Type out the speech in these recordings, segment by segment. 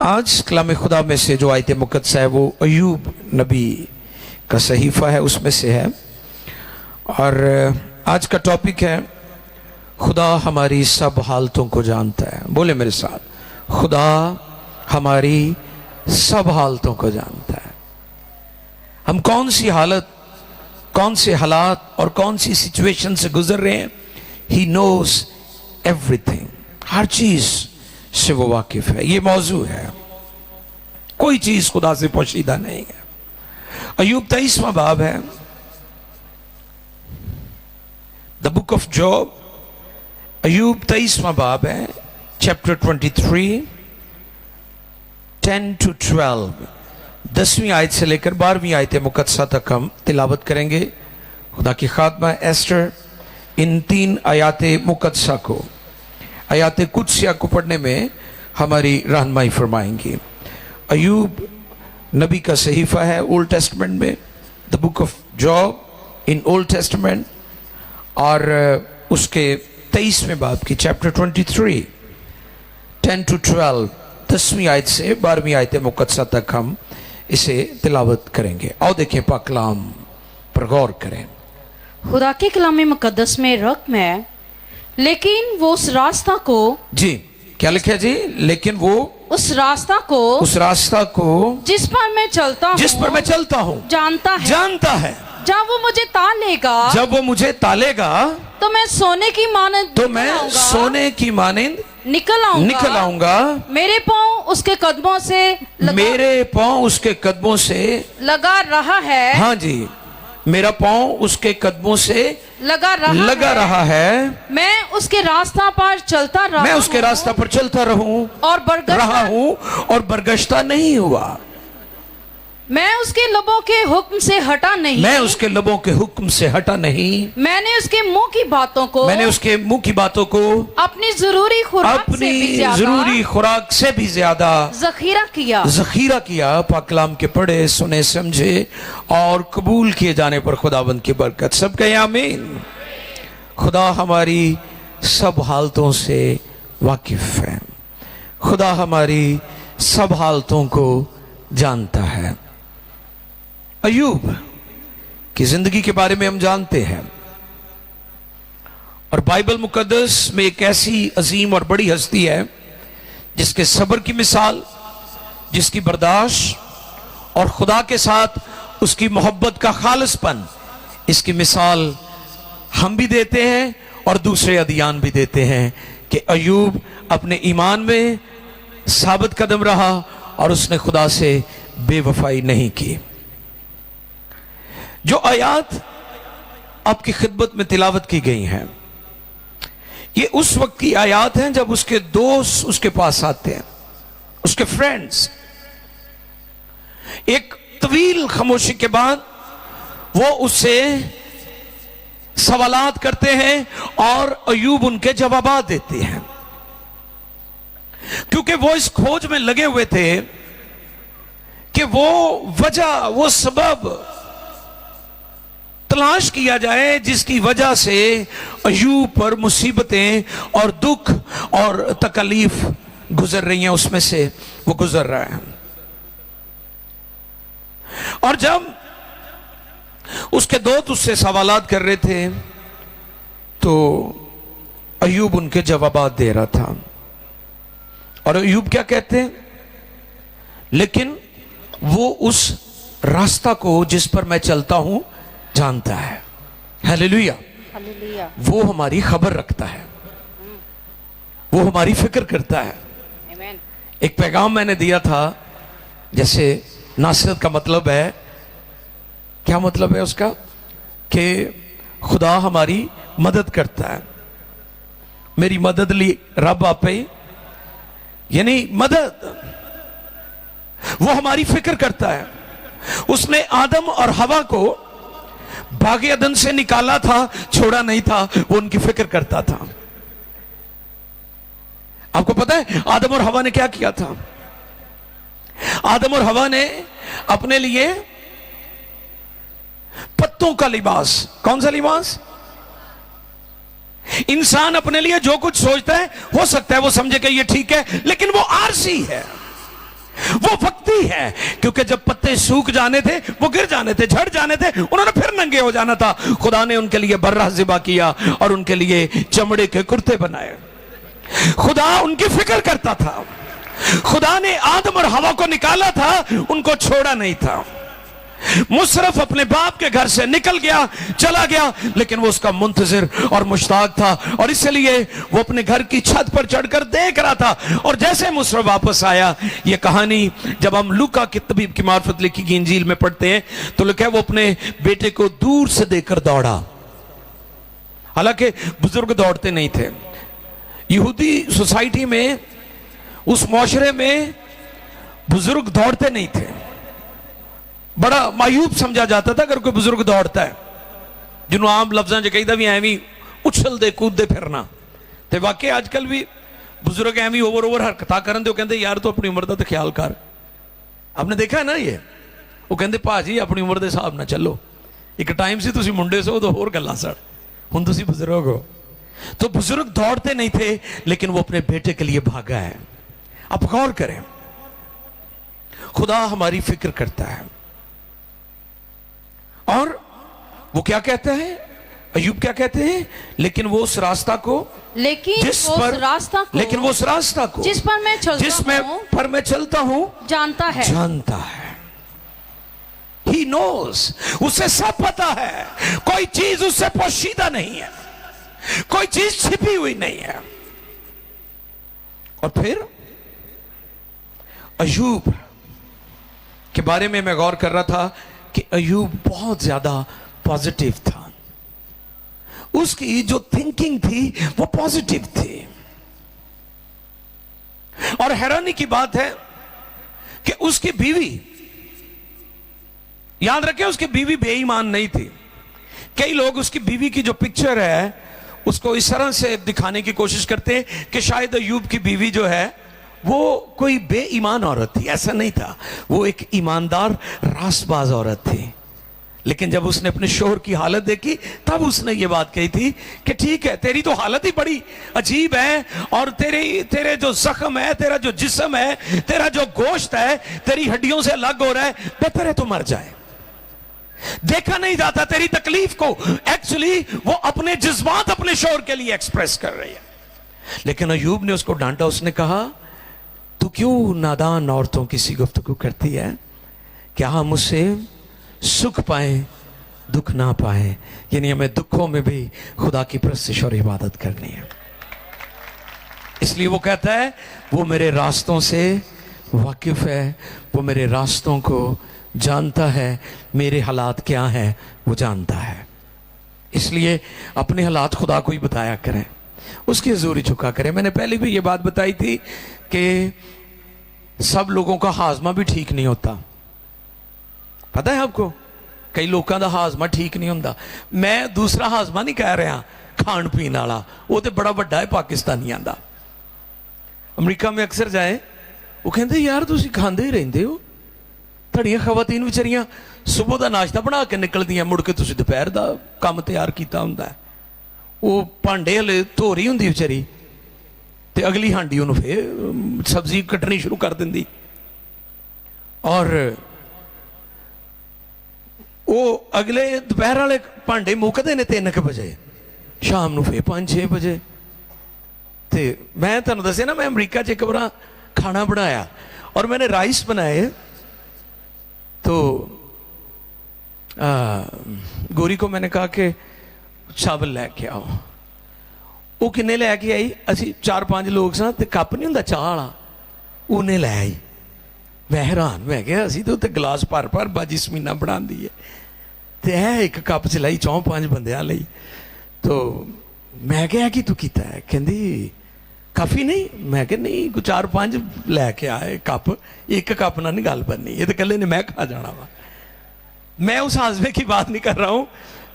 आज कलाम खुदा में से जो आयत मुक़द्दस है वो अय्यूब नबी का सहीफ़ा है, उसमें से है। और आज का टॉपिक है खुदा हमारी सब हालतों को जानता है। बोले मेरे साथ, खुदा हमारी सब हालतों को जानता है। हम कौन सी हालत, कौन से हालात और कौन सी सिचुएशन से गुजर रहे हैं, ही नोज एवरीथिंग। हर चीज से वो वाकिफ है। ये मौजू है, कोई चीज खुदा से पोशीदा नहीं है। अय्यूब 23वां बाब है, द बुक ऑफ जॉब। अय्यूब 23वां बाब है, चैप्टर 23 10 to 12। 10वीं आयत से लेकर 12वीं आयत मुकद्दसा तक हम तिलावत करेंगे। खुदा की खात्मा एस्टर इन 3 आयात मुकद्दसा को, आयात कुदसिया को पढ़ने में हमारी रहनुमाई फरमाएंगी। अय्यूब नबी का सहीफ़ा है ओल्ड टेस्टमेंट में, the book of job in old testament, और उसके 23वें बाब की चैप्टर 23 10 to 12, 10वीं आयत से 12वीं आयत मुकद्दसा तक हम इसे तिलावत करेंगे। आओ देखें, पाक कलाम पर गौर करें। खुदा के कलाम मुकद्दस में रकम है, लेकिन वो उस रास्ता को, जी क्या लिखा जी, लेकिन वो उस रास्ता को जिस पर मैं चलता हूँ जानता है। जब वो मुझे तालेगा तो मैं सोने की मानंद निकल आऊंगा। मेरे पाँव उसके कदमों से लगा रहा है। हाँ जी, मेरा पाँव उसके कदमों से लगा रहा है। मैं उसके रास्ता पर चलता रहूं और बरगश्ता नहीं हुआ। मैं उसके लबों के हुक्म से हटा नहीं। मैंने उसके मुंह की बातों को अपनी जरूरी खुराक से भी ज्यादा जखीरा किया। पाक कलाम के पढ़े, सुने, समझे और कबूल किए जाने पर खुदावंद की बरकत। सब कहे आमीन। खुदा हमारी सब हालतों से वाकिफ है। खुदा हमारी सब हालतों को जानता है। अय्यूब की जिंदगी के बारे में हम जानते हैं, और बाइबल मुकद्दस में एक ऐसी अजीम और बड़ी हस्ती है जिसके सब्र की मिसाल, जिसकी बर्दाश्त और खुदा के साथ उसकी मोहब्बत का खालिसपन, इसकी मिसाल हम भी देते हैं और दूसरे अदियान भी देते हैं कि अय्यूब अपने ईमान में साबित कदम रहा और उसने खुदा से बेवफाई नहीं की। जो आयात आपकी खिदमत में तिलावत की गई हैं, ये उस वक्त की आयात हैं जब उसके दोस्त उसके पास आते हैं, उसके फ्रेंड्स। एक तवील खामोशी के बाद वो उससे सवालात करते हैं और अय्यूब उनके जवाबात देते हैं, क्योंकि वो इस खोज में लगे हुए थे कि वो वजह, वो सबब तलाश किया जाए जिसकी वजह से अय्यूब पर मुसीबतें और दुख और तकलीफ गुजर रही हैं, उसमें से वो गुजर रहा है। और जब उसके दोस्त उससे सवालात कर रहे थे तो अय्यूब उनके जवाबात दे रहा था। और अय्यूब क्या कहते हैं, लेकिन वो उस रास्ता को जिस पर मैं चलता हूं जानता है। हालेलुया। वो हमारी खबर रखता है, वो हमारी फिक्र करता है। एक पैगाम मैंने दिया था, जैसे नासरत का मतलब है, क्या मतलब है उसका, कि खुदा हमारी मदद करता है। मेरी मदद ली रब आपे, यानी मदद, वो हमारी फिक्र करता है। उसने आदम और हवा को बागे अदन से निकाला था, छोड़ा नहीं था, वो उनकी फिक्र करता था। आपको पता है आदम और हवा ने क्या किया था? आदम और हवा ने अपने लिए पत्तों का लिबास, कौन सा लिबास? इंसान अपने लिए जो कुछ सोचता है, हो सकता है वो समझे कि ये ठीक है, लेकिन वो आरसी है। वो वक्त ही है, क्योंकि जब पत्ते सूख जाने थे, वो गिर जाने थे, झड़ जाने थे, उन्होंने फिर नंगे हो जाना था। खुदा ने उनके लिए बर्रा ज़िबा किया और उनके लिए चमड़े के कुर्ते बनाए। खुदा उनकी फिक्र करता था। खुदा ने आदम और हवा को निकाला था, उनको छोड़ा नहीं था। मुशर्रफ अपने बाप के घर से निकल गया, चला गया, लेकिन वो उसका मुंतजिर और मुश्ताक था, और इसलिए वो अपने घर की छत पर चढ़कर देख रहा था। और जैसे मुशर्रफ वापस आया, ये कहानी जब हम लूका की तबीब की मार्फत लिखी गई इंजील में पढ़ते हैं तो लिखा है वो अपने बेटे को दूर से देखकर दौड़ा। हालांकि बुजुर्ग दौड़ते नहीं थे। यहूदी सोसाइटी में, उस मुआशरे में बुजुर्ग दौड़ते नहीं थे। बड़ा मायूब समझा जाता था अगर कोई बुजुर्ग दौड़ता है, जिन्होंने आम लफ्जां च कहीदा भी एवं उछलते कूदते फिरना। तो वाकई आजकल भी बुजुर्ग एवं ओवर ओवर हरकतां करन ते कहते यार तू अपनी उम्र का तो ख्याल कर। आपने देखा है ना ये, वो कहते भाजी अपनी उम्र के हिसाब ना चलो, एक टाइम से तुसी मुंडे सो तो होर गल्लां सड़, हुण तुसी बुजुर्ग हो। तो बुजुर्ग दौड़ते नहीं थे, लेकिन वो अपने बेटे के लिए भागा है। आप गौर करें, खुदा हमारी फिक्र करता है। और वो क्या कहते हैं, अय्यूब क्या कहते हैं, लेकिन वो उस रास्ता को, लेकिन जिस वो पर उस रास्ता को, लेकिन वो उस रास्ता को जिस पर मैं चलता जिसमें हूं, पर मैं चलता हूं, जानता है। जानता है। He knows, उसे सब पता है। कोई चीज उससे पोशीदा नहीं है, कोई चीज छिपी हुई नहीं है। और फिर अय्यूब के बारे में मैं गौर कर रहा था कि अय्यूब बहुत ज्यादा पॉजिटिव था। उसकी जो थिंकिंग थी वो पॉजिटिव थी। और हैरानी की बात है कि उसकी बीवी, याद रखें उसकी बीवी बेईमान नहीं थी। कई लोग उसकी बीवी की जो पिक्चर है उसको इस तरह से दिखाने की कोशिश करते हैं कि शायद अय्यूब की बीवी जो है वो कोई बेईमान औरत थी। ऐसा नहीं था, वो एक ईमानदार रासबाज औरत थी। लेकिन जब उसने अपने शोहर की हालत देखी तब उसने ये बात कही थी कि ठीक है, तेरी तो हालत ही बड़ी अजीब है, और तेरे जो जख्म है, तेरा जो जिस्म है, तेरा जो गोश्त है, तेरी हड्डियों से अलग हो रहा है, बेहतर है तो मर जाए। देखा नहीं जाता तेरी तकलीफ को। एक्चुअली वो अपने जज्बात अपने शोहर के लिए एक्सप्रेस कर रही है। लेकिन अय्यूब ने उसको डांटा। उसने कहा तू क्यों नादान औरतों की सी गुफ्तगू करती है? क्या हम उससे सुख पाए दुख ना पाए, यानी हमें दुखों में भी खुदा की परस्तिश और इबादत करनी है। इसलिए वो कहता है वो मेरे रास्तों से वाकिफ है, वो मेरे रास्तों को जानता है, मेरे हालात क्या हैं वो जानता है। इसलिए अपने हालात खुदा को ही बताया करें, उसकी हजूरी झुका करें। मैंने पहले भी ये बात बताई थी कि सब लोगों का हाजमा भी ठीक नहीं होता। पता है आपको, कई लोगों का हाजमा ठीक नहीं होता। मैं दूसरा हाजमा नहीं कह रहा, खान पीन वाला, वो तो बड़ा वड्डा है पाकिस्तानियों का। अमरीका में अक्सर जाए, वो कहते यार तुसी खांदे ही रहंदे हो, ਤੁਹਾਡੀਆਂ ਖਵਾਤੀਨ ਵਿਚਾਰੀਆਂ सुबह का नाश्ता बना के निकलदियां, मुड़ के तुसी दोपहर का काम तैयार किया हुंदा है। वो भांडे हले धो रही हुंदी विचारी, ते अगली हांडी उन्होंने फिर सब्जी कटनी शुरू कर दिंदी। और वो अगले दोपहर वाले भांडे मुकदे ने 3 बजे, शाम को फिर 5-6 बजे। ते मैं तुहानूं दस्सिया ना, मैं अमरीका च एक बार खाना बनाया और मैंने राइस बनाए। तो गोरी को मैंने कहा कि चावल लैके आओ। वो किन्ने लैके आई, असी 4-5 लोग सा, ते कप नहीं हुंदा चाह वाला, उन्हें लै आई। मैं हैरान, मैं क्या असी तो उत्ते गिलास भर भर बाजी समीना बनांदी है, ते एक कप च लाई 4-5 बंदियां लई। तो मैं क्या कि तू कीता है? कहंदी काफी नहीं। मैं क्या नहीं, कुछ 4-5 लैके आए कप, एक कप ना नहीं गल बननी, ये तो कल्ले ने मैं खा जाना वा। मैं उस हाजमे की बात नहीं कर रहा हूं,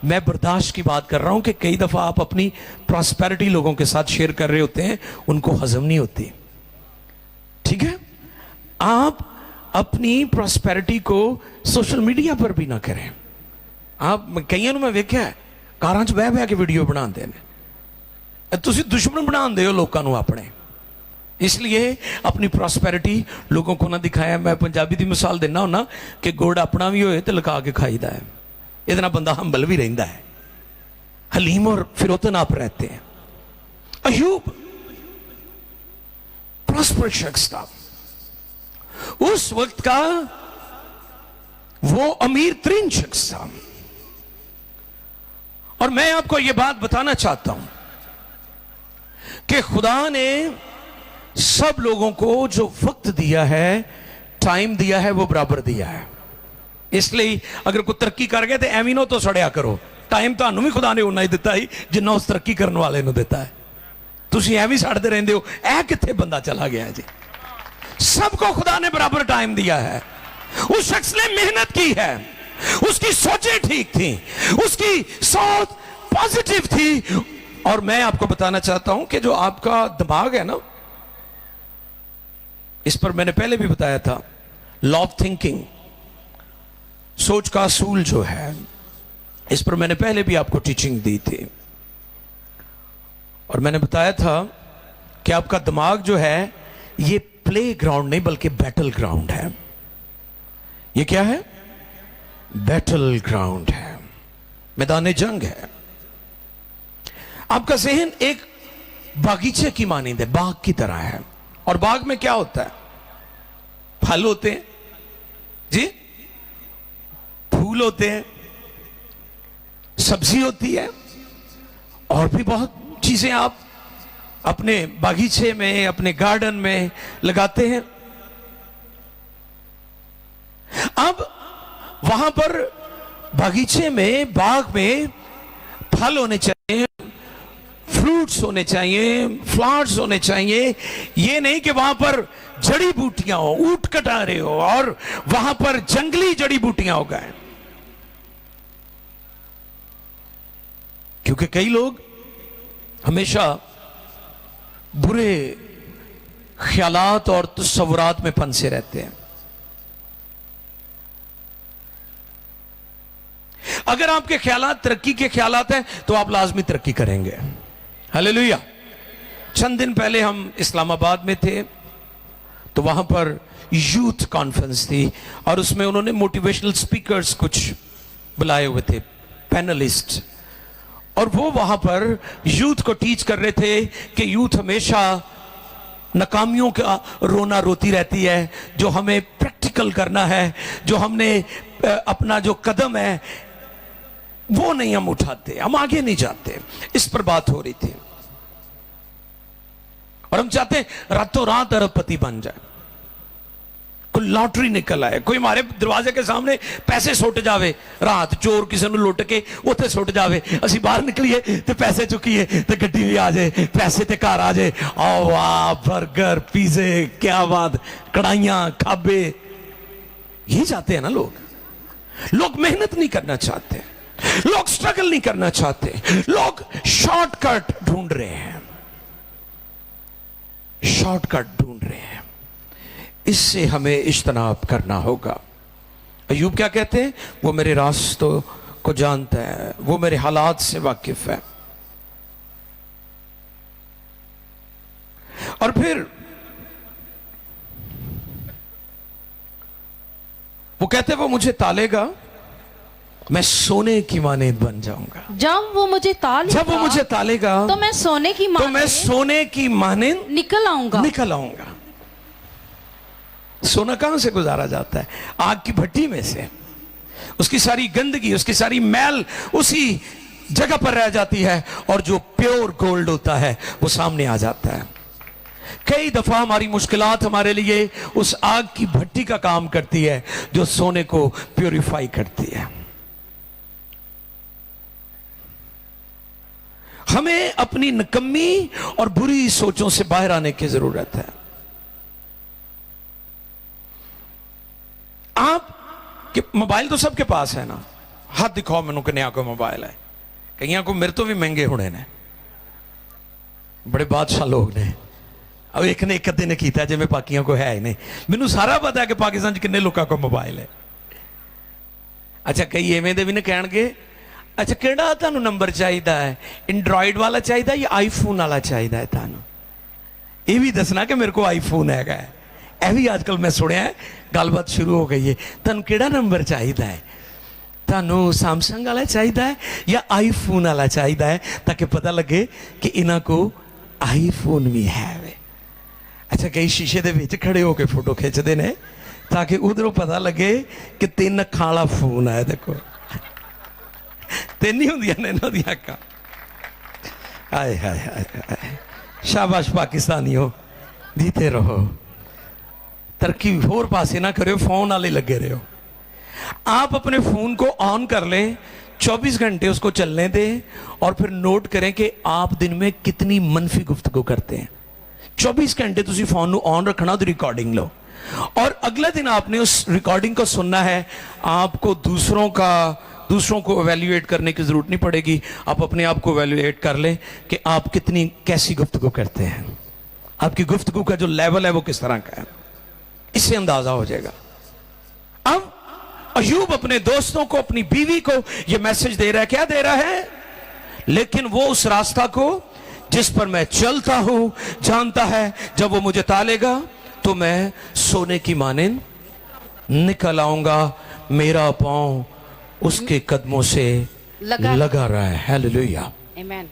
मैं बर्दाश्त की बात कर रहा हूं कि कई दफा आप अपनी प्रॉस्पेरिटी लोगों के साथ शेयर कर रहे होते हैं, उनको हजम नहीं होती। ठीक है, आप अपनी प्रॉस्पेरिटी को सोशल मीडिया पर भी ना करें। आप कई मैं वेख्या है कारां च बह बह के वीडियो बनाते हैं, तुसी दुश्मन बनाते हो लोगों को अपने। इसलिए अपनी प्रॉस्पेरिटी लोगों को ना दिखाया। मैं पंजाबी की मिसाल देना होना कि गुड़ अपना भी होए तो लुका के खाईदा है, ये ना बंदा हंबल भी रहता है, हलीम और फिरोतनाप रहते हैं। अयूब प्रॉस्पर शख्स था, उस वक्त का वो अमीर तरीन शख्स था। और मैं आपको यह बात बताना चाहता हूं कि खुदा ने सब लोगों को जो वक्त दिया है, टाइम दिया है, वो बराबर दिया है। इसलिए अगर कोई तरक्की कर गया तो एवं नो तो सड़िया करो, टाइम थानू भी खुदा ने उन्ना ही दिता ही जिन्ना उस तरक्की करने वाले ने दिता है। तुम एवं सड़ते रहते हो, ऐ किथे बंदा चला गया जी। सबको खुदा ने बराबर टाइम दिया है। उस शख्स ने मेहनत की है, उसकी सोचें ठीक थी, उसकी सोच पॉजिटिव थी। और मैं आपको बताना चाहता हूं कि जो आपका दिमाग है ना, इस पर मैंने पहले भी बताया था, लॉ ऑफ थिंकिंग, सोच का असूल जो है, इस पर मैंने पहले भी आपको टीचिंग दी थी। और मैंने बताया था कि आपका दिमाग जो है ये प्ले ग्राउंड नहीं बल्कि बैटल ग्राउंड है। ये क्या है? बैटल ग्राउंड है, मैदान जंग है। आपका जहन एक बागीचे की मानिंद है, बाग की तरह है। और बाग में क्या होता है? फल होते हैं जी, फूल होते हैं, सब्जी होती है, और भी बहुत चीजें आप अपने बागीचे में, अपने गार्डन में लगाते हैं। अब वहां पर बागीचे में, बाग में फल होने चाहिए, फ्रूट्स होने चाहिए, फ्लावर्स होने चाहिए। ये नहीं कि वहां पर जड़ी बूटियां हो, ऊंट कटारे हो और वहां पर जंगली जड़ी बूटियां हो गए। क्योंकि कई लोग हमेशा बुरे ख्यालात और तस्वुरात में फंसे रहते हैं। अगर आपके ख्यालात तरक्की के ख्यालात हैं तो आप लाजमी तरक्की करेंगे। हालेलुया। चंद दिन पहले हम इस्लामाबाद में थे, तो वहां पर यूथ कॉन्फ्रेंस थी और उसमें उन्होंने मोटिवेशनल स्पीकर्स कुछ बुलाए हुए थे, पैनलिस्ट। और वो वहां पर यूथ को टीच कर रहे थे कि यूथ हमेशा नाकामियों का रोना रोती रहती है, जो हमें प्रैक्टिकल करना है, जो हमने अपना जो कदम है वो नहीं हम उठाते, हम आगे नहीं जाते। इस पर बात हो रही थी। और हम चाहते हैं रातों रात अरबपति बन जाए, कोई लॉटरी निकल आए, कोई हमारे दरवाजे के सामने पैसे सुट जावे, रात चोर किसी ने लुट के उत्थे सुट जावे, असी बाहर निकलिए तो पैसे चुकीए तो गड्डी भी आ जाए, पैसे ते घर आ जाए। आओ वाह, बर्गर, पिज़्ज़े, क्या बात, कढ़ाइयां, खाबे, ये चाहते हैं ना लोग। लोग मेहनत नहीं करना चाहते, लोग स्ट्रगल नहीं करना चाहते, लोग शॉर्टकट ढूंढ रहे हैं, शॉर्टकट ढूंढ रहे हैं। इससे हमें इज्तनाब करना होगा। अयूब क्या कहते हैं? वो मेरे रास्तों को जानता है, वो मेरे हालात से वाकिफ है। और फिर वो कहते हैं वो मुझे तालेगा, मैं सोने की मानिंद बन जाऊंगा। जब वो मुझे तालेगा तो मैं सोने की मानिंद निकल आऊंगा। सोना कहां से गुजारा जाता है? आग की भट्टी में से। उसकी सारी गंदगी, उसकी सारी मैल उसी जगह पर रह जाती है और जो प्योर गोल्ड होता है वो सामने आ जाता है। कई दफा हमारी मुश्किलात हमारे लिए उस आग की भट्टी का काम करती है जो सोने को प्योरीफाई करती है। हमें अपनी निकम्मी और बुरी सोचों से बाहर आने की जरूरत है। आप कि मोबाइल तो सबके पास है ना, हाथ दिखाओ मैनू किन्ने को मोबाइल है। कईयां को मेरे तो भी महंगे होने ने, बड़े बादशाह लोग ने। अब एक ने एक अद्धे ने किया जिम्मे बाकियों को है ही नहीं। मैनू सारा पता है कि पाकिस्तान किन्ने लोगों को मोबाइल है। अच्छा, कई एवें दे भी ने कहणगे, अच्छा किहड़ा तुहानू नंबर चाहिए है, एंड्रॉइड वाला चाहिए या आईफोन वाला चाहिए है? तुहानू ਇਹ ਵੀ ਦੱਸਣਾ ਕਿ ਮੇਰੇ ਕੋਲ ਆਈਫੋਨ ਹੈਗਾ। ਇਹ ਵੀ ਅੱਜ ਕੱਲ ਮੈਂ ਸੁਣਿਆ ਹੈ, ਗੱਲਬਾਤ ਸ਼ੁਰੂ ਹੋ ਗਈ ਹੈ। ਤੁਹਾਨੂੰ ਕਿਹੜਾ ਨੰਬਰ ਚਾਹੀਦਾ ਹੈ? ਤੁਹਾਨੂੰ ਸੈਮਸੰਗ ਵਾਲਾ ਚਾਹੀਦਾ ਹੈ ਜਾਂ ਆਈਫੋਨ ਵਾਲਾ ਚਾਹੀਦਾ ਹੈ, ਤਾਂ ਕਿ ਪਤਾ ਲੱਗੇ ਕਿ ਇਹਨਾਂ ਕੋ ਆਈਫੋਨ ਵੀ ਹੈ ਵੇ। ਅੱਛਾ, ਕਈ ਸ਼ੀਸ਼ੇ ਦੇ ਵਿੱਚ ਖੜੇ ਹੋ ਕੇ ਫੋਟੋ ਖਿੱਚਦੇ ਨੇ ਤਾਂ ਕਿ ਉਧਰੋਂ ਪਤਾ ਲੱਗੇ ਕਿ 3 ਅੱਖਾਂ ਵਾਲਾ ਫੋਨ ਹੈ। ਦੇਖੋ 3 ਹੀ ਹੁੰਦੀਆਂ ਨੇ ਇਹਨਾਂ ਦੀਆਂ ਅੱਖਾਂ। ਹਾਏ ਹਾਏ ਹਾਏ, शाबाश पाकिस्तानियों, जीते रहो, तरक्की होर पासे ना करो, फोन वाले लगे रहो। आप अपने फोन को ऑन कर लें, 24 घंटे उसको चलने दें और फिर नोट करें कि आप दिन में कितनी मनफी गुफ्तगू करते हैं। 24 घंटे तुसी फोन को ऑन रखना तो रिकॉर्डिंग लो, और अगले दिन आपने उस रिकॉर्डिंग को सुनना है। आपको दूसरों को एवेल्युएट करने की जरूरत नहीं पड़ेगी। आप अपने आप को एवेल्युएट कर लें कि आप कितनी कैसी गुफ्तगू करते हैं, आपकी गुफ्तगू का जो लेवल है वो किस तरह का है, इससे अंदाजा हो जाएगा। अब अयूब अपने दोस्तों को, अपनी बीवी को यह मैसेज दे रहा है। क्या दे रहा है? लेकिन वो उस रास्ता को जिस पर मैं चलता हूं जानता है, जब वो मुझे तालेगा तो मैं सोने की मानिंद निकल आऊंगा, मेरा पांव उसके कदमों से लगा रहा है। हालेलुया, आमीन।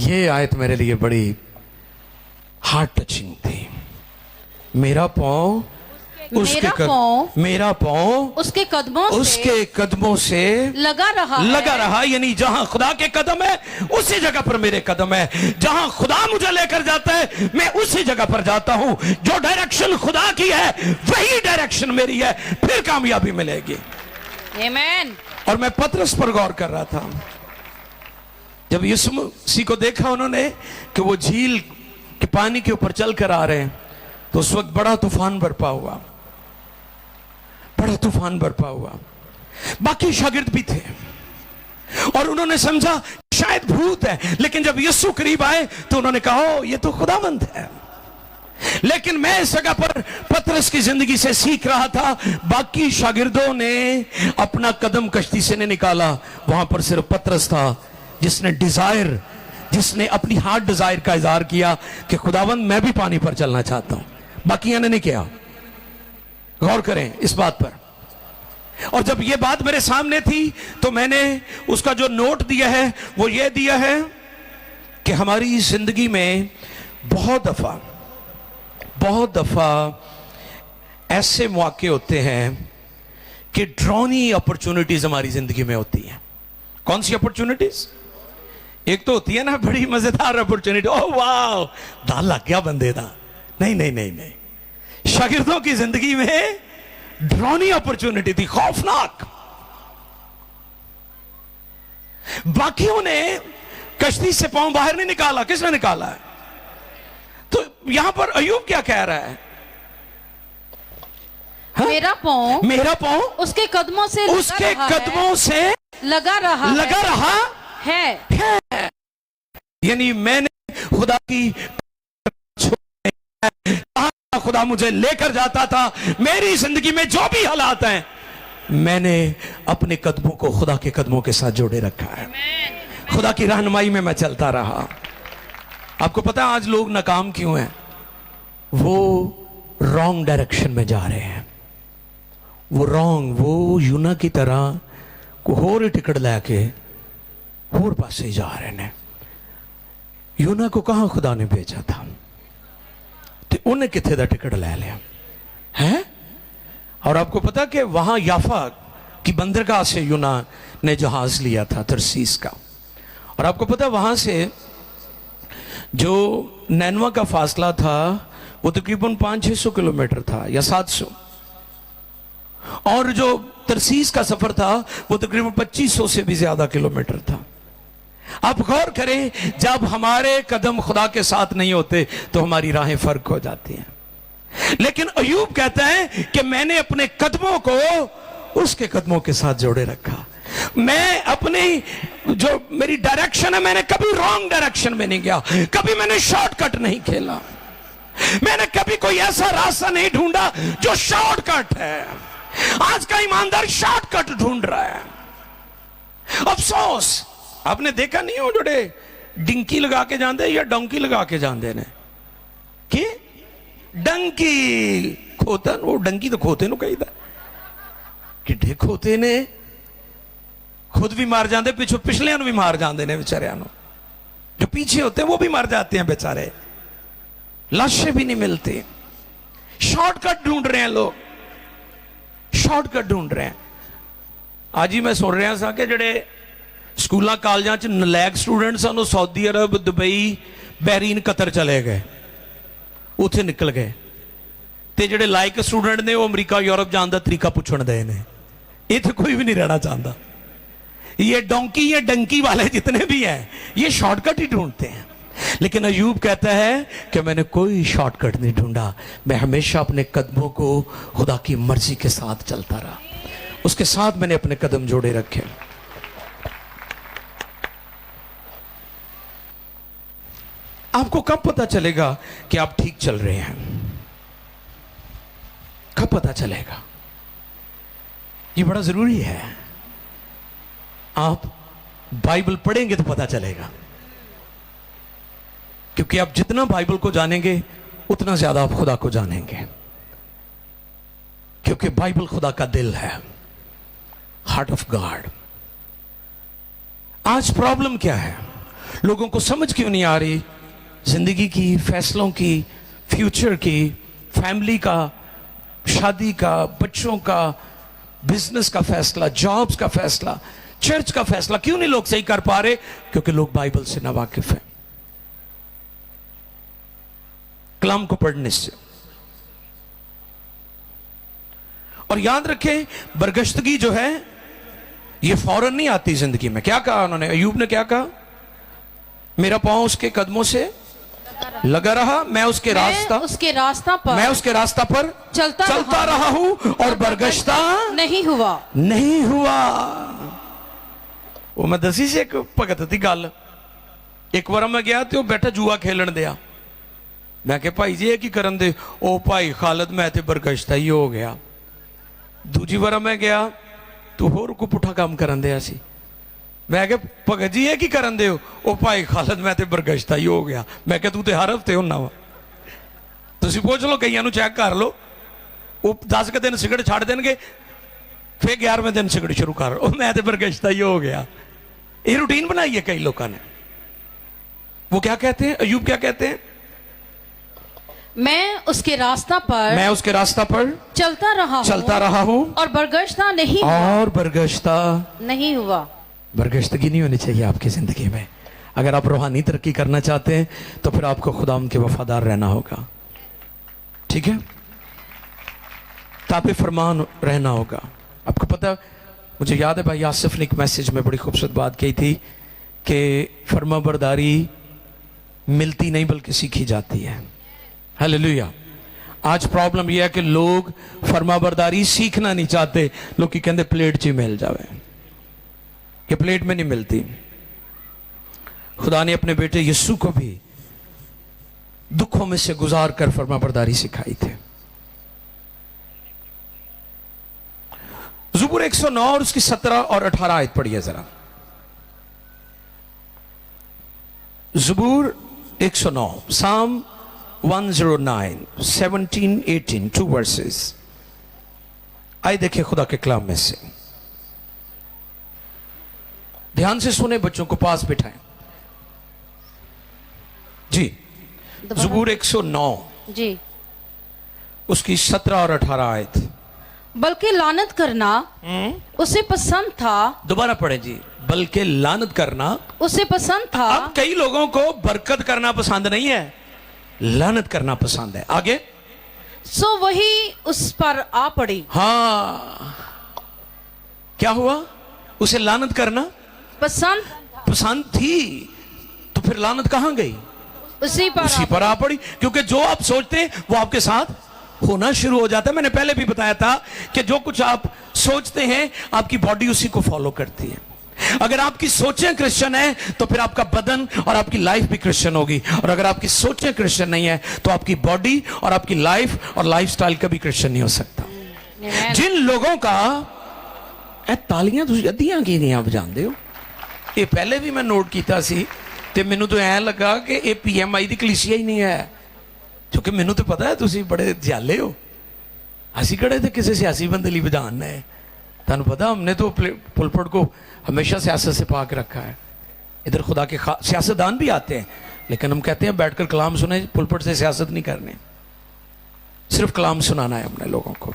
ये आयत मेरे लिए बड़ी हार्ट टचिंग थी। मेरा पांव उसके कदमों से लगा रहा, यानी जहां खुदा के कदम है उसी जगह पर मेरे कदम है। जहां खुदा मुझे लेकर जाता है मैं उसी जगह पर जाता हूं। जो डायरेक्शन खुदा की है वही डायरेक्शन मेरी है, फिर कामयाबी मिलेगी। आमीन। और मैं पतरस पर गौर कर रहा था, जब यीशु मसीह को देखा उन्होंने कि वो झील के पानी के ऊपर चल कर आ रहे हैं, तो उस वक्त बड़ा तूफान बरपा हुआ। बाकी शागिर्द भी थे और उन्होंने समझा शायद भूत है, लेकिन जब यीशु करीब आए तो उन्होंने कहा ये तो खुदावंद है। लेकिन मैं इस जगह पर पतरस की जिंदगी से सीख रहा था, बाकी शागिर्दों ने अपना कदम कश्ती से नहीं निकाला। वहां पर सिर्फ पतरस था जिसने अपनी हार्ट डिजायर का इजहार किया कि खुदावंद मैं भी पानी पर चलना चाहता हूं। बाकी ने नहीं किया। गौर करें इस बात पर। और जब यह बात मेरे सामने थी तो मैंने उसका जो नोट दिया है वो ये दिया है कि हमारी जिंदगी में बहुत दफा ऐसे मौके होते हैं कि ड्रॉनी अपॉर्चुनिटीज हमारी जिंदगी में होती हैं। कौन सी अपॉर्चुनिटीज? एक तो होती है ना बड़ी मजेदार अपॉर्चुनिटी, ओह वाह दाल लग गया बंदे दा। नहीं, शागिर्दों की जिंदगी में ड्रॉनी अपॉर्चुनिटी थी, खौफनाक। बाकियों ने कश्ती से पांव बाहर नहीं निकाला। किसने निकाला है? तो यहां पर अयूब क्या कह रहा है? हाँ? मेरा पांव उसके कदमों से लगा रहा है। यानी मैंने खुदा की खुदा मुझे लेकर जाता था, मेरी जिंदगी में जो भी हालात हैं मैंने अपने कदमों को खुदा के कदमों के साथ जोड़े रखा है। खुदा की रहनुमाई में मैं चलता रहा। आपको पता है आज लोग नाकाम क्यों हैं? वो रॉन्ग डायरेक्शन में जा रहे हैं। वो यूना की तरह को होर टिकट लैके होर पासे जा रहे हैं। यूना को कहां खुदा ने भेजा था तो उन्हें किथे दा टिकट ले लिया है। और आपको पता कि वहां याफा की बंदरगाह से यूना ने जहाज लिया था तरसीस का। और आपको पता वहां से जो नैनवा का फासला था वो तकरीबन 500-600 किलोमीटर था या 700, और जो तरसीस का सफर था वो तकरीबन 2500 से भी ज्यादा किलोमीटर था। आप गौर करें, जब हमारे कदम खुदा के साथ नहीं होते तो हमारी राहें फर्क हो जाती हैं। लेकिन अयूब कहता है कि मैंने अपने कदमों को उसके कदमों के साथ जोड़े रखा। मैं अपनी जो मेरी डायरेक्शन है, मैंने कभी रॉन्ग डायरेक्शन में नहीं गया, कभी मैंने शॉर्टकट नहीं खेला, मैंने कभी कोई ऐसा रास्ता नहीं ढूंढा जो शॉर्टकट है। आज का ईमानदार शॉर्टकट ढूंढ रहा है। अफसोस, आपने देखा नहीं हो जोड़े डिंकी लगा के जाते या डोंकी लगा के जाते ने, कि डंकी खोता वो डंकी तो खोते नु कहीदा किड्डे खोते ने खुद भी मार जाते पिछों पिछलियां भी मार जाते हैं बेचारियां जो पीछे होते हैं वो भी मर जाते हैं बेचारे लाशें भी नहीं मिलती शॉर्टकट ढूंढ रहे हैं लोग शॉर्टकट ढूंढ रहे हैं आज ही मैं सुन रहा था कि जेडे स्कूलों कॉलेजों च नलैक स्टूडेंट सन सऊदी अरब दुबई बहरीन कतर चले गए उत्थे निकल गए ते जेडे लायक स्टूडेंट ने वो अमरीका यूरोप जाने का तरीका पूछण दे ने इत्थे कोई भी नहीं रहना चाहता ये डोंकी ये डंकी वाले जितने भी हैं ये शॉर्टकट ही ढूंढते हैं लेकिन अयूब कहता है कि मैंने कोई शॉर्टकट नहीं ढूंढा मैं हमेशा अपने कदमों को खुदा की मर्जी के साथ चलता रहा उसके साथ मैंने अपने कदम जोड़े रखे आपको कब पता चलेगा कि आप ठीक चल रहे हैं कब पता चलेगा ये बड़ा जरूरी है आप बाइबल पढ़ेंगे तो पता चलेगा क्योंकि आप जितना बाइबल को जानेंगे उतना ज्यादा आप खुदा को जानेंगे क्योंकि बाइबल खुदा का दिल है हार्ट ऑफ गॉड आज प्रॉब्लम क्या है लोगों को समझ क्यों नहीं आ रही जिंदगी की फैसलों की फ्यूचर की फैमिली का शादी का बच्चों का बिजनेस का फैसला जॉब्स का फैसला चर्च का फैसला क्यों नहीं लोग सही कर पा रहे क्योंकि लोग बाइबल से नावाकिफ हैं कलाम को पढ़ने से और याद रखें बरगश्तगी जो है ये फौरन नहीं आती जिंदगी में क्या कहा उन्होंने अयूब ने क्या कहा मेरा पांव उसके कदमों से लगा रहा मैं उसके रास्ता पर चलता रहा हूं और बरगश्ता नहीं हुआ वो मैं दसी से एक भगत की गल एक बार मैं गया तो बैठा जुआ खेलन दिया मैं कहा भाई जी ये की करन दे ओ भाई खालद मैं ते बरगश्ता ही हो गया दूजी बार मैं गया तू होर को पुठा काम करन दिया सी मैं कहा भगत जी ये की करन दे ओ भाई खालद मैं ते बरगश्ता ही हो गया मैं कहा तू तो हर हफ्ते होना वा तुम पूछ लो कईयां चेक कर लो वो 10 के दिन सिगरेट छड़ देंगे फिर 11वें दिन सिगरेट शुरू कर मैं तो बरगश्ता ही हो गया ये रूटीन बनाई है कई लोगों ने वो क्या कहते हैं अयूब क्या कहते हैं मैं उसके रास्ता पर चलता रहा हूं और बरगश्ता नहीं हुआ बरगश्तगी नहीं होनी चाहिए आपकी जिंदगी में अगर आप रूहानी तरक्की करना चाहते हैं तो फिर आपको खुदाम के वफादार रहना होगा ठीक है ताबे फरमान रहना होगा आपको पता मुझे याद है भाई आसिफ ने एक मैसेज में बड़ी खूबसूरत बात कही थी कि फरमाबरदारी मिलती नहीं बल्कि सीखी जाती है हालेलुया आज प्रॉब्लम यह है कि लोग फरमाबरदारी सीखना नहीं चाहते लोग कहते प्लेट च मिल जाए कि प्लेट में नहीं मिलती खुदा ने अपने बेटे यीशु को भी दुखों में से गुजार कर फरमाबरदारी सिखाई थी ज़ुबूर 109 और उसकी 17 और 18 आयत पढ़िए जरा ज़ुबूर 109 साम 109 17 18 2 वर्सेस आइए देखिए खुदा के कलाम में से ध्यान से सुने बच्चों को पास बिठाएं जी ज़ुबूर 109 जी उसकी 17 और 18 आयत बल्कि लानत करना उसे पसंद था दोबारा पढ़े जी बल्कि लानत करना उसे पसंद था अब कई लोगों को बरकत करना पसंद नहीं है लानत करना पसंद है आगे सो वही उस पर आ पड़ी हाँ क्या हुआ उसे लानत करना पसंद थी तो फिर लानत कहां गई उसी पर आ पड़ी क्योंकि जो आप सोचते हैं वो आपके साथ होना शुरू हो जाता है मैंने पहले भी बताया था कि जो कुछ आप सोचते हैं आपकी बॉडी उसी को फॉलो करती है अगर आपकी सोचें क्रिश्चियन है तो फिर आपका बदन और आपकी लाइफ भी क्रिश्चियन होगी और अगर आपकी सोचें क्रिश्चियन नहीं है तो आपकी बॉडी और आपकी लाइफ और लाइफस्टाइल कभी क्रिश्चियन नहीं हो सकता जिन लोगों का तालियां तुम अद्धियां की नहीं आप जानते हो ये पहले भी मैं नोट किया सी ते मैनू तो ऐ लगा कि ये PMI दी कलीसिया ही नहीं है क्योंकि मैनू तो पता है तुसी बड़े दयाले हो, असी कड़े थे किसी सियासी बंदे लिए बजाना है। तुहानू पता हमने तो पुलपट को हमेशा सियासत से पाक रखा है। इधर खुदा के सियासतदान भी आते हैं, लेकिन हम कहते हैं बैठकर कलाम सुने, पुलपट से सियासत नहीं करने, सिर्फ कलाम सुनाना है हमने लोगों को।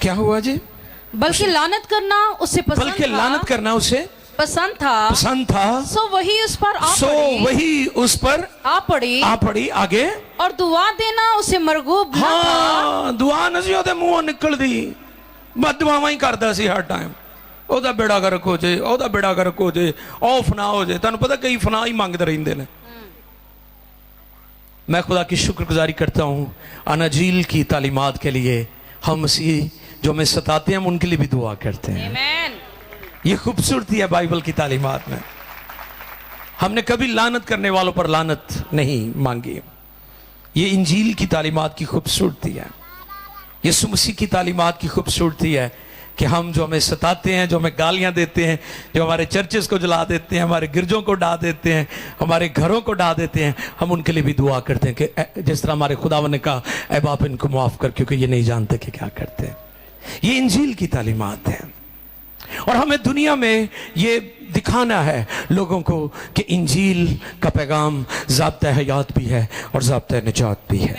क्या हुआ जी? बल्कि लानत करना उसे पसंद बल्कि था, लानत करना उसे पसंद था, सो वही उस पर आ पड़ी आगे, और दुआ देना उसे मरगूब न था। हाँ, दुआ नहीं ਉਹਦੇ ਮੂੰਹੋਂ ਨਿਕਲਦੀ, ਬਸ ਦੁਆਵਾਂ ਹੀ ਕਰਦਾ ਸੀ ਹਰ ਟਾਈਮ। ਉਹਦਾ ਬੇੜਾ ਗਰਕ ਹੋ ਜੇ, ਉਹਦਾ ਬੇੜਾ ਗਰਕ ਹੋ ਜੇ, ਉਹ ਫਨਾ ਹੋ ਜੇ। ਤੁਹਾਨੂੰ ਪਤਾ ਕਈ ਫਨਾ ਹੀ ਮੰਗਦੇ ਰਹਿੰਦੇ ਨੇ। मैं खुदा की शुक्रगुजारी करता हूँ अनाजील की तालीमात के लिए। हम मसीह जो हमें सताते हैं हम उनके लिए भी दुआ करते हैं। आमीन। ये खूबसूरती है बाइबल की तालीमात में। हमने कभी लानत करने वालों पर लानत नहीं मांगी। ये इंजील की तालीमात की खूबसूरती है, यीशु मसीह की तालीमात की खूबसूरती है कि हम जो हमें सताते हैं, जो हमें गालियां देते हैं, जो हमारे चर्चेस को जला देते हैं, हमारे गिरजों को डा देते हैं, हमारे घरों को डा देते हैं, हम उनके लिए भी दुआ करते हैं कि जिस तरह हमारे खुदावन ने कहा, ऐ बाप इनको माफ कर, क्योंकि ये नहीं जानते कि क्या करते हैं। ये इंजील की तालीमात है और हमें दुनिया में ये दिखाना है लोगों को कि इंजील का पैगाम ज़ाब्ता हयात भी है और ज़ाब्ता निजात भी है।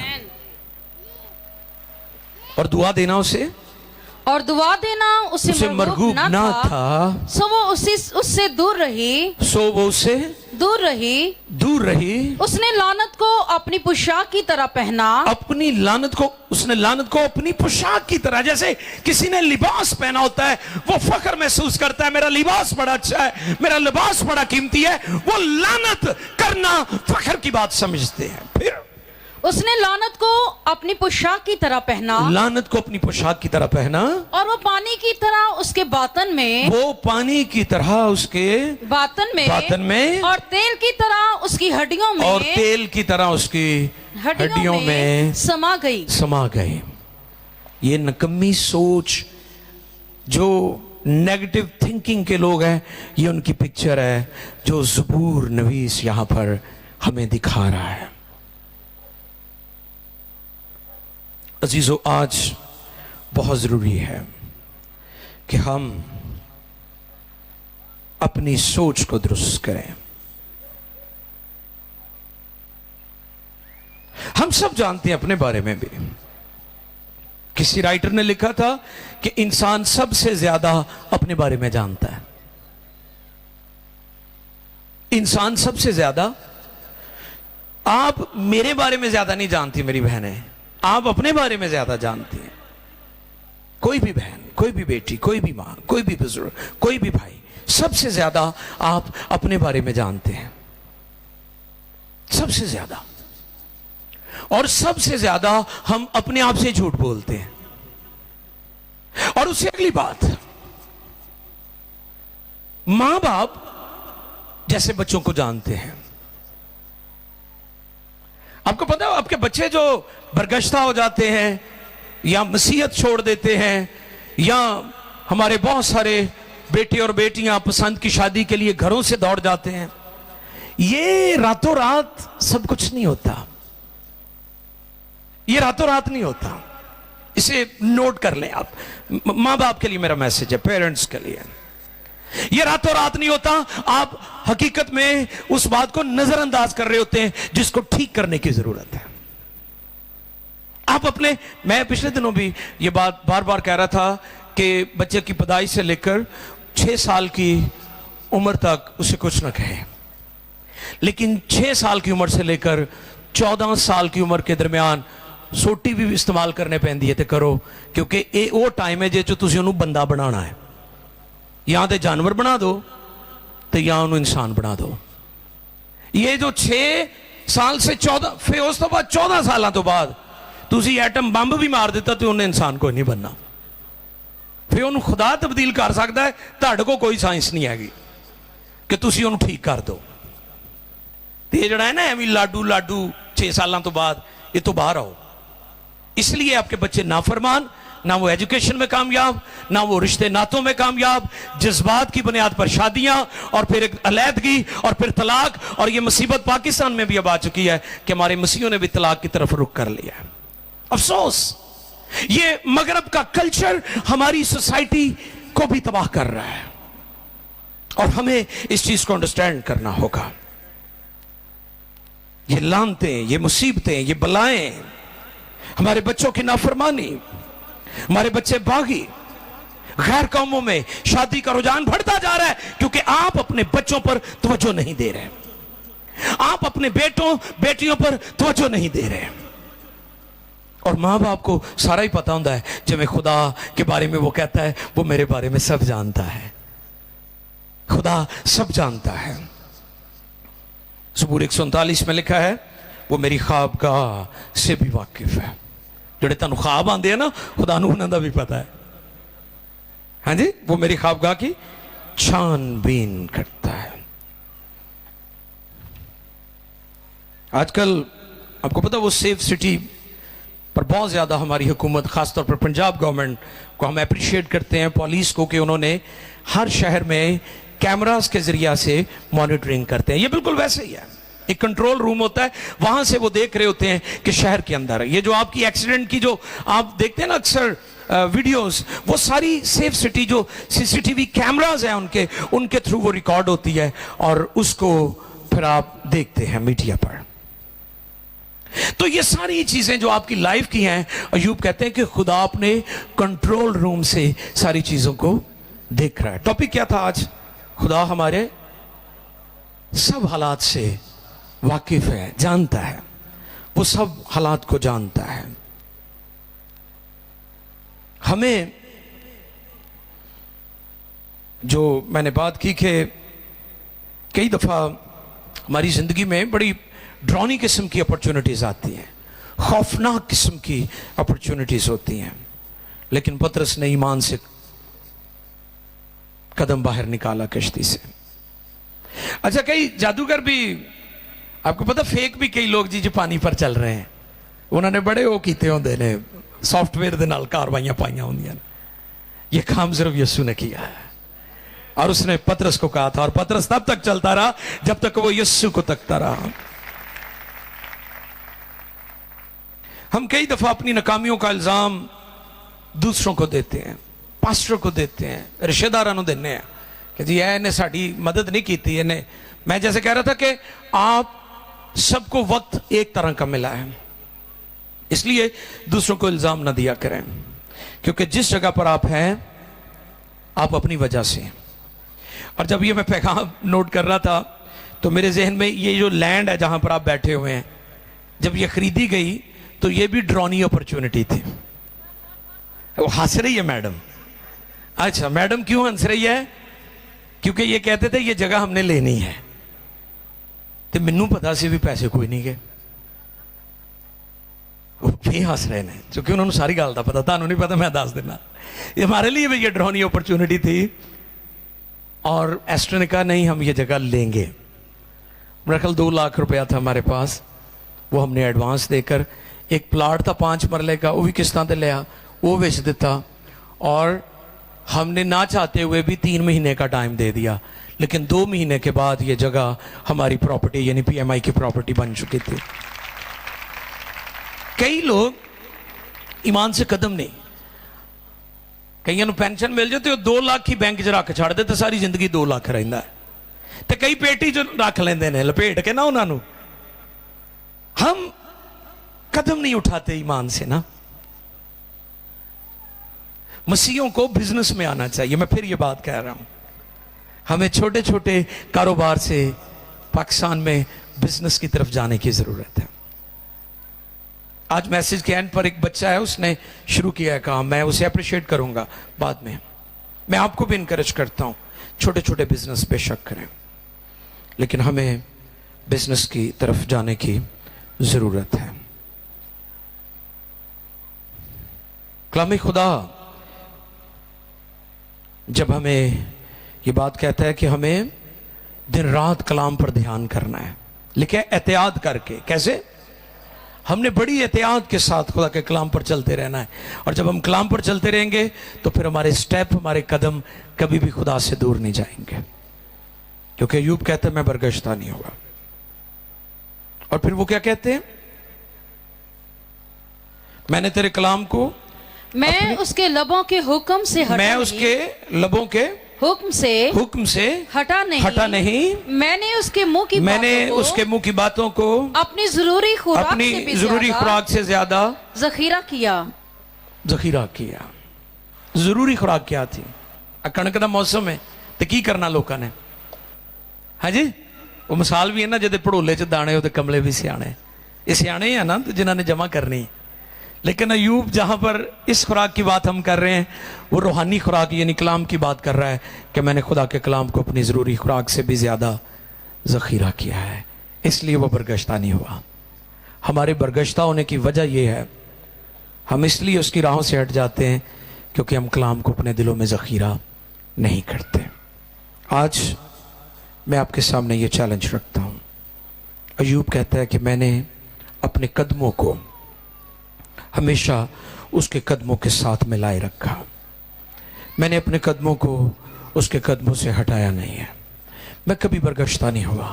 और दुआ देना उसे मरगूब ना था, सो वो उससे दूर रही। उसने लानत को अपनी पोशाक की तरह पहना। उसने लानत को अपनी पोशाक की तरह, जैसे किसी ने लिबास पहना होता है, वो फख्र महसूस करता है, मेरा लिबास बड़ा अच्छा है, मेरा लिबास बड़ा कीमती है, वो लानत करना फख्र की बात समझते हैं। फिर उसने लानत को अपनी पोशाक की तरह पहना, और वो पानी की तरह उसके बातन में, और तेल की तरह उसकी हड्डियों में समा गई। ये नकम्मी सोच जो नेगेटिव थिंकिंग के लोग हैं, ये उनकी पिक्चर है जो ज़बूर नवीस यहां पर हमें दिखा रहा है। अजीजों, आज बहुत ज़रूरी है कि हम अपनी सोच को दुरुस्त करें। हम सब जानते हैं अपने बारे में भी, किसी राइटर ने लिखा था कि इंसान सबसे ज्यादा अपने बारे में जानता है। इंसान सबसे ज्यादा, आप मेरे बारे में ज्यादा नहीं जानती मेरी बहनें, आप अपने बारे में ज्यादा जानती हैं। कोई भी बहन, कोई भी बेटी, कोई भी मां, कोई भी बुजुर्ग, कोई भी भाई, सबसे ज्यादा आप अपने बारे में जानते हैं, सबसे ज्यादा। और सबसे ज्यादा हम अपने आप से झूठ बोलते हैं। और उससे अगली बात, मां बाप जैसे बच्चों को जानते हैं। आपको पता है आपके बच्चे जो बरगश्ता हो जाते हैं या मसीहत छोड़ देते हैं, या हमारे बहुत सारे बेटे और बेटियां पसंद की शादी के लिए घरों से दौड़ जाते हैं, ये रातों रात सब कुछ नहीं होता। ये रातों रात नहीं होता, इसे नोट कर लें आप। मां बाप के लिए मेरा मैसेज है, पेरेंट्स के लिए, ये रातों रात नहीं होता। आप हकीकत में उस बात को नजरअंदाज कर रहे होते हैं जिसको ठीक करने की जरूरत है। आप अपने, मैं पिछले दिनों भी ये बात बार बार कह रहा था कि बच्चे की पैदाइश से लेकर 6 साल की उम्र तक उसे कुछ न कहें, लेकिन 6 साल की उम्र से लेकर 14 साल की उम्र के दरमियान सोटी भी इस्तेमाल करने पैंदी है तो करो, क्योंकि ये वो टाइम है जो तुसी उन्होंने बंदा बनाना है। या तो जानवर बना दो तो या उन्होंने इंसान बना दो। ये जो 6 साल से 14, फिर उस तो बाद 14 साल तो बाद तुसी एटम बंब भी मार दिता तो उन्हें इंसान कोई नहीं बनना। फिर उन्होंने खुदा तब्दील कर सकता है, तुहाडे को कोई साइंस नहीं हैगी कि तुसी उन्होंने ठीक कर दो। ये जड़ा है ना एवं लाडू 6 साल तो बाद, ये तो बाहर आओ। इसलिए आपके बच्चे नाफरमान, ना वो एजुकेशन में कामयाब, ना वो रिश्ते नातों में कामयाब। जज्बात की बुनियाद पर शादियां और फिर एक अलैदगी और फिर तलाक। और ये मुसीबत पाकिस्तान में भी अब आ चुकी है कि हमारे मसीहों ने भी तलाक की तरफ रुख कर लिया है। अफसोस, ये मगरब का कल्चर हमारी सोसाइटी को भी तबाह कर रहा है और हमें इस चीज को अंडरस्टैंड करना होगा। ये लानतें, ये मुसीबतें, ये बलाएं, हमारे बच्चों की नाफरमानी, हमारे बच्चे बागी, गैर कौमों में शादी का रुझान बढ़ता जा रहा है क्योंकि आप अपने बच्चों पर तवज्जो नहीं दे रहे, आप अपने बेटों बेटियों पर तवज्जो नहीं दे रहे। और मां बाप को सारा ही पता होता है, जब खुदा के बारे में वो कहता है वो मेरे बारे में सब जानता है, खुदा सब जानता है। ज़बूर 139 में लिखा है वो मेरी ख्वाबगाह से भी वाकिफ है। जोड़े तुहानू ख्वाब आंदे हैं ना, खुदा नू उन्हां दा भी पता है। हाँ जी, वो मेरी ख्वाबगाह की छानबीन करता है। आजकल आपको पता, वो सेफ सिटी पर बहुत ज्यादा हमारी हुकूमत, खासतौर पर पंजाब गवर्नमेंट को हम अप्रिशिएट करते हैं, पुलिस को, कि उन्होंने हर शहर में कैमरास के जरिया से मॉनिटरिंग करते हैं। ये बिल्कुल वैसे ही है, एक कंट्रोल रूम होता है, वहां से वो देख रहे होते हैं कि शहर के अंदर ये जो आपकी एक्सीडेंट की जो आप देखते हैं ना अक्सर वीडियोस, वो सारी सेफ सिटी जो सीसीटीवी कैमरास हैं उनके थ्रू वो रिकॉर्ड होती है और उसको फिर आप देखते हैं मीडिया पर। तो ये सारी चीजें जो आपकी लाइफ की हैं, अयूब कहते हैं कि खुदा अपने कंट्रोल रूम से सारी चीजों को देख रहा है। टॉपिक क्या था आज? खुदा हमारे सब हालात से वाकिफ है, जानता है, वो सब हालात को जानता है। हमें जो मैंने बात की कि कई दफा हमारी जिंदगी में बड़ी ड्रॉनी किस्म की अपॉर्चुनिटीज आती हैं, खौफनाक किस्म की अपॉर्चुनिटीज होती हैं, लेकिन पतरस ने ईमान से कदम बाहर निकाला कश्ती से। अच्छा, कई जादूगर भी, आपको पता, फेक भी कई लोग जी जो पानी पर चल रहे हैं, उन्होंने बड़े वो कीते होंदे ने, सॉफ्टवेयर दे नाल कार्रवाइयां पाइयां होंदियां। ये काम सिर्फ यीशु ने किया है और उसने पतरस को कहा था, और पतरस तब तक चलता रहा जब तक वो यीशु को तकता रहा। हम कई दफा अपनी नाकामियों का इल्जाम दूसरों को देते हैं, पास्टर को देते हैं, रिश्तेदारों को देने हैं कि जी इन्हें साड़ी मदद नहीं की थी, इन्हें। मैं जैसे कह रहा था कि आप सबको वक्त एक तरह का मिला है, इसलिए दूसरों को इल्जाम ना दिया करें, क्योंकि जिस जगह पर आप हैं आप अपनी वजह से। और जब ये मैं पैगाम नोट कर रहा था तो मेरे जहन में ये जो लैंड है जहां पर आप बैठे हुए हैं, जब ये खरीदी गई तो ये भी ड्रॉनी अपॉर्चुनिटी थी। वो हंस रही है मैडम। अच्छा, मैडम क्यों हंस रही है? क्योंकि ये कहते थे ये जगह हमने लेनी है, तो मैनू पता सी भी पैसे कोई नहीं गए, वो भी हंस रहे हैं क्योंकि उन्होंने सारी गल का पता, थानू नहीं पता, मैं दस देना। ये हमारे लिए भी ये ड्रॉनी अपॉर्चुनिटी थी और एस्टर ने कहा नहीं, हम ये जगह लेंगे। मेरा ख्याल 2 लाख रुपया था हमारे पास, वो हमने एडवांस देकर, एक प्लाट था 5 मरले का, वो भी किस्तां ते लिया, वो बेच देता, और हमने ना चाहते हुए भी 3 महीने का टाइम दे दिया, लेकिन 2 महीने के बाद ये जगह हमारी प्रॉपर्टी यानी PMI की प्रॉपर्टी बन चुकी थी। कई लोग ईमान से कदम नहीं, कईयों को पेंशन मिल जाती, 2 लाख ही बैंक च रख छड़ दे तो सारी जिंदगी 2 लाख रहिंदा है, तो कई पेटी च रख लेंदे ने लपेट के ना उन्होंने। हम कदम नहीं उठाते ईमान से ना। मसीहों को बिजनेस में आना चाहिए, मैं फिर ये बात कह रहा हूं, हमें छोटे छोटे कारोबार से पाकिस्तान में बिजनेस की तरफ जाने की जरूरत है। आज मैसेज के एंड पर एक बच्चा है, उसने शुरू किया है काम, मैं उसे अप्रिशिएट करूंगा बाद में। मैं आपको भी इनकरेज करता हूं, छोटे छोटे बिजनेस बेशक करें, लेकिन हमें बिजनेस की तरफ जाने की जरूरत है। कलाम खुदा जब हमें ये बात कहता है कि हमें दिन रात कलाम पर ध्यान करना है, लिखे एहतियात करके। कैसे? हमने बड़ी एहतियात के साथ खुदा के कलाम पर चलते रहना है, और जब हम कलाम पर चलते रहेंगे तो फिर हमारे स्टेप, हमारे कदम कभी भी खुदा से दूर नहीं जाएंगे, क्योंकि अय्यूब कहते हैं मैं बरगश्ता नहीं होगा। और फिर वो क्या कहते हैं, मैंने तेरे कलाम को, मैं उसके लबों के हुक्म से हटा मैं नहीं, उसके लबों के हुक्म से हटा नहीं, मैंने उसके मुंह की मैंने बातों को उसके मुंह की बातों को अपनी जरूरी खुराक से ज्यादा जखीरा किया। जरूरी खुराक क्या थी? कणक का मौसम है तो की करना लोगों ने, हाँ जी, वो मिसाल भी है ना, जदे पड़ोले च दाने हो तो कमले भी सियाने, ये सियाने है ना तो जिन्होंने जमा करनी। लेकिन अय्यूब जहां पर इस खुराक की बात हम कर रहे हैं, वो रूहानी खुराक यानी कलाम की बात कर रहा है कि मैंने खुदा के कलाम को अपनी ज़रूरी खुराक से भी ज़्यादा ज़ख़ीरा किया है, इसलिए वो बरगश्ता नहीं हुआ। हमारे बरगश्ता होने की वजह यह है, हम इसलिए उसकी राहों से हट जाते हैं क्योंकि हम कलाम को अपने दिलों में ज़ख़ीरा नहीं करते। आज मैं आपके सामने ये चैलेंज रखता हूँ। अय्यूब कहता है कि मैंने अपने कदमों को हमेशा उसके कदमों के साथ मिलाए रखा, मैंने अपने कदमों को उसके कदमों से हटाया नहीं है, मैं कभी बरगश्ता नहीं हुआ।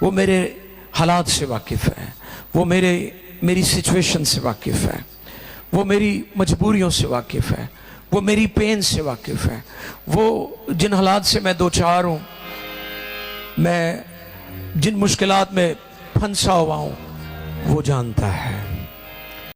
वो मेरे हालात से वाकिफ़ है, वो मेरी सिचुएशन से वाकिफ़ है, वो मेरी मजबूरियों से वाकिफ़ है, वो मेरी पेन से वाकिफ़ है, वो जिन हालात से मैं दो चार हूँ, मैं जिन मुश्किलात में फंसा हुआ हूँ, वो जानता है।